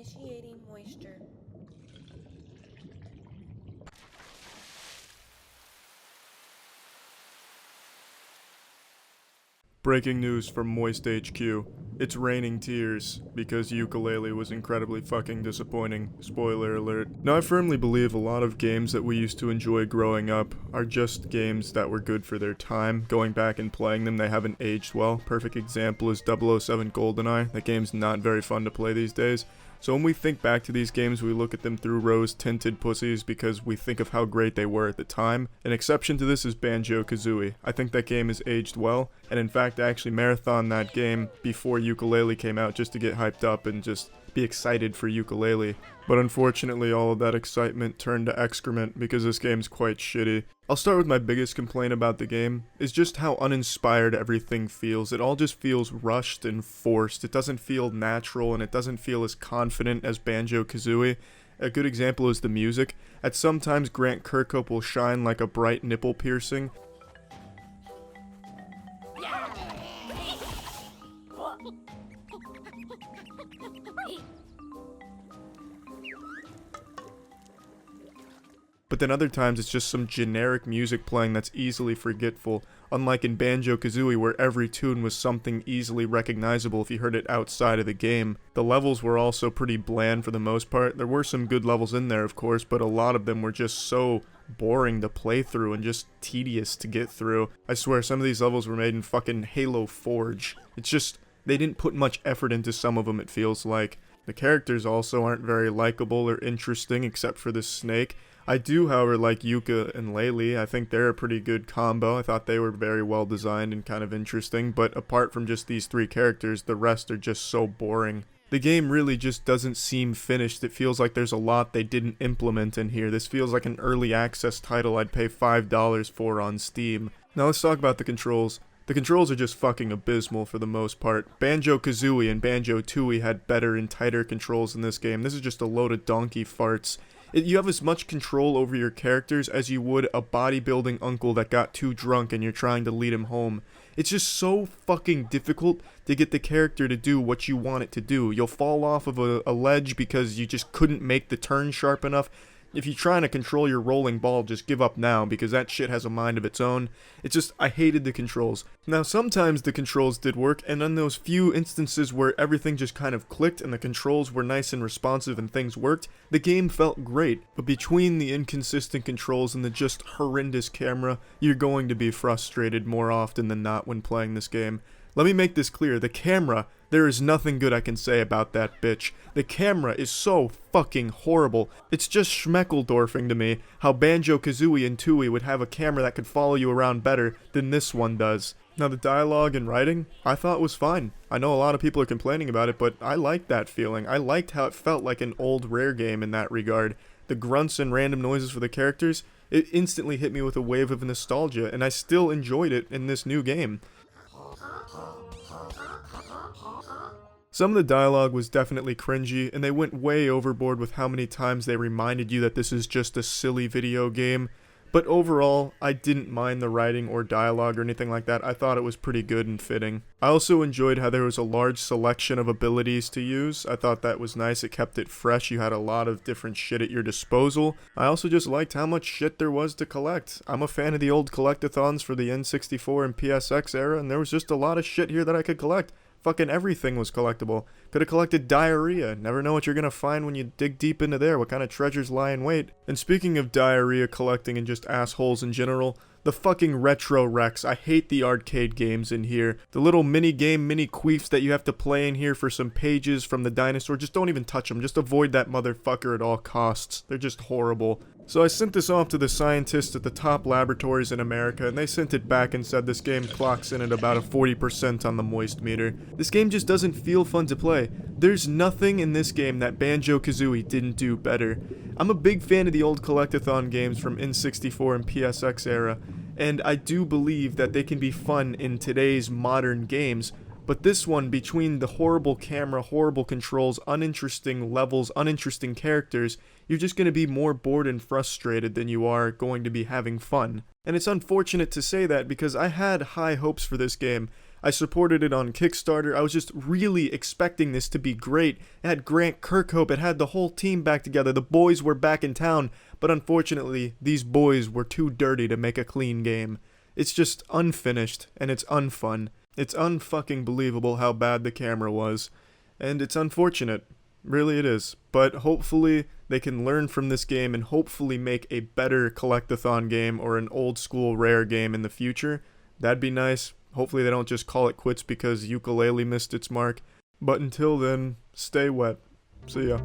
Initiating moisture. Breaking news from Moist HQ. It's raining tears because Yooka-Laylee was incredibly fucking disappointing. Spoiler alert. Now I firmly believe a lot of games that we used to enjoy growing up are just games that were good for their time. Going back and playing them, they haven't aged well. Perfect example is 007 GoldenEye. That game's not very fun to play these days. So when we think back to these games, we look at them through rose-tinted pussies because we think of how great they were at the time. An exception to this is Banjo-Kazooie. I think that game has aged well, and in fact I actually marathoned that game before Yooka-Laylee came out just to get hyped up and just be excited for Yooka-Laylee. But unfortunately all of that excitement turned to excrement because this game's quite shitty. I'll start with my biggest complaint about the game, is just how uninspired everything feels. It all just feels rushed and forced. It doesn't feel natural and it doesn't feel as confident as Banjo-Kazooie. A good example is the music. At some times Grant Kirkhope will shine like a bright nipple piercing. But then other times it's just some generic music playing that's easily forgetful, unlike in Banjo-Kazooie where every tune was something easily recognizable if you heard it outside of the game. The levels were also pretty bland for the most part. There were some good levels in there of course, but a lot of them were just so boring to play through and just tedious to get through. I swear some of these levels were made in fucking Halo Forge. It's just, they didn't put much effort into some of them, it feels like. The characters also aren't very likable or interesting except for this snake. I do, however, like Yooka and Laylee. I think they're a pretty good combo. I thought they were very well designed and kind of interesting, but apart from just these three characters, the rest are just so boring. The game really just doesn't seem finished. It feels like there's a lot they didn't implement in here. This feels like an early access title I'd pay $5 for on Steam. Now let's talk about the controls. The controls are just fucking abysmal for the most part. Banjo-Kazooie and Banjo-Tooie had better and tighter controls in this game. This is just a load of donkey farts. You have as much control over your characters as you would a bodybuilding uncle that got too drunk and you're trying to lead him home. It's just so fucking difficult to get the character to do what you want it to do. You'll fall off of a ledge because you just couldn't make the turn sharp enough. If you're trying to control your rolling ball, just give up now, because that shit has a mind of its own. It's just, I hated the controls. Now, sometimes the controls did work, and in those few instances where everything just kind of clicked and the controls were nice and responsive and things worked, the game felt great. But between the inconsistent controls and the just horrendous camera, you're going to be frustrated more often than not when playing this game. Let me make this clear, the camera, there is nothing good I can say about that bitch. The camera is so fucking horrible. It's just schmeckledorfing to me how Banjo-Kazooie and Tooie would have a camera that could follow you around better than this one does. Now the dialogue and writing, I thought was fine. I know a lot of people are complaining about it, but I liked that feeling. I liked how it felt like an old Rare game in that regard. The grunts and random noises for the characters, it instantly hit me with a wave of nostalgia, and I still enjoyed it in this new game. Some of the dialogue was definitely cringy, and they went way overboard with how many times they reminded you that this is just a silly video game. But overall, I didn't mind the writing or dialogue or anything like that. I thought it was pretty good and fitting. I also enjoyed how there was a large selection of abilities to use. I thought that was nice. It kept it fresh. You had a lot of different shit at your disposal. I also just liked how much shit there was to collect. I'm a fan of the old collectathons for the N64 and PSX era, and there was just a lot of shit here that I could collect. Fucking everything was collectible. Could have collected diarrhea. Never know what you're gonna find when you dig deep into there, what kind of treasures lie in wait. And speaking of diarrhea collecting and just assholes in general, the fucking retro wrecks. I hate the arcade games in here. The little mini queefs that you have to play in here for some pages from the dinosaur, just don't even touch them. Just avoid that motherfucker at all costs. They're just horrible. So I sent this off to the scientists at the top laboratories in America, and they sent it back and said this game clocks in at about a 40% on the moist meter. This game just doesn't feel fun to play. There's nothing in this game that Banjo-Kazooie didn't do better. I'm a big fan of the old collectathon games from N64 and PSX era, and I do believe that they can be fun in today's modern games. But this one, between the horrible camera, horrible controls, uninteresting levels, uninteresting characters, you're just going to be more bored and frustrated than you are going to be having fun. And it's unfortunate to say that because I had high hopes for this game. I supported it on Kickstarter. I was just really expecting this to be great. It had Grant Kirkhope. It had the whole team back together. The boys were back in town. But unfortunately, these boys were too dirty to make a clean game. It's just unfinished, and it's unfun. It's unfucking believable how bad the camera was. And it's unfortunate. Really it is. But hopefully they can learn from this game and hopefully make a better collectathon game or an old school rare game in the future. That'd be nice. Hopefully they don't just call it quits because Yooka-Laylee missed its mark. But until then, stay wet. See ya.